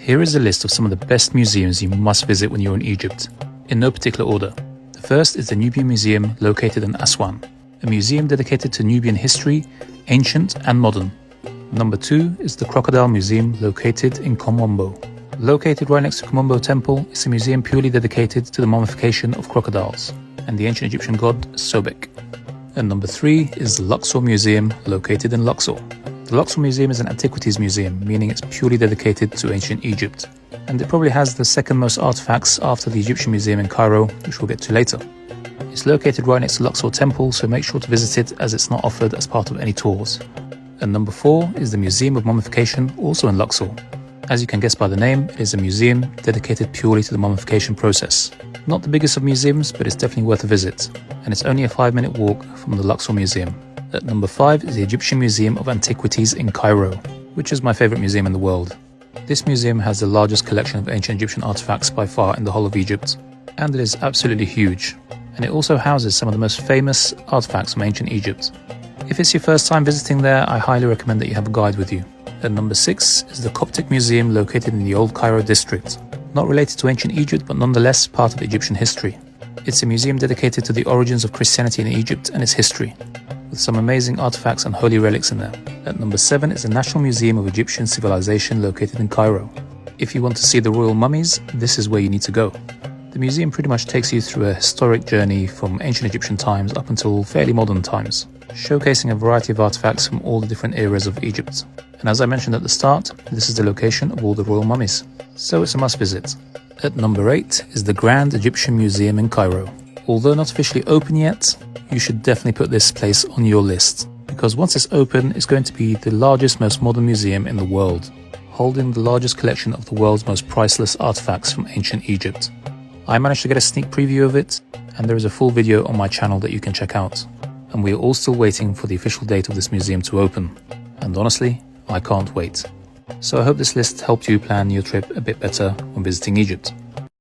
Here is a list of some of the best museums you must visit when you're in Egypt, in no particular order. The first is the Nubian Museum located in Aswan, a museum dedicated to Nubian history, ancient and modern. Number 2 is the Crocodile Museum located in Komombo. Located right next to Komombo Temple, it's a museum purely dedicated to the mummification of crocodiles and the ancient Egyptian god Sobek. And number 3 is the Luxor Museum located in Luxor. The Luxor Museum is an antiquities museum, meaning it's purely dedicated to ancient Egypt. And it probably has the second most artifacts after the Egyptian Museum in Cairo, which we'll get to later. It's located right next to Luxor Temple, so make sure to visit it as it's not offered as part of any tours. And number 4 is the Museum of Mummification, also in Luxor. As you can guess by the name, it is a museum dedicated purely to the mummification process. Not the biggest of museums, but it's definitely worth a visit. And it's only a 5-minute walk from the Luxor Museum. At number 5 is the Egyptian Museum of Antiquities in Cairo, which is my favorite museum in the world. This museum has the largest collection of ancient Egyptian artifacts by far in the whole of Egypt, and it is absolutely huge. And it also houses some of the most famous artifacts from ancient Egypt. If it's your first time visiting there, I highly recommend that you have a guide with you. At number 6 is the Coptic Museum located in the Old Cairo district. Not related to ancient Egypt, but nonetheless part of Egyptian history. It's a museum dedicated to the origins of Christianity in Egypt and its history, with some amazing artifacts and holy relics in there. At number 7 is the National Museum of Egyptian Civilization located in Cairo. If you want to see the royal mummies, this is where you need to go. The museum pretty much takes you through a historic journey from ancient Egyptian times up until fairly modern times, showcasing a variety of artifacts from all the different eras of Egypt. And as I mentioned at the start, this is the location of all the royal mummies, so it's a must visit. At number 8 is the Grand Egyptian Museum in Cairo. Although not officially open yet, you should definitely put this place on your list, because once it's open, it's going to be the largest, most modern museum in the world, holding the largest collection of the world's most priceless artifacts from ancient Egypt. I managed to get a sneak preview of it, and there is a full video on my channel that you can check out. And we are all still waiting for the official date of this museum to open. And honestly, I can't wait. So I hope this list helped you plan your trip a bit better when visiting Egypt.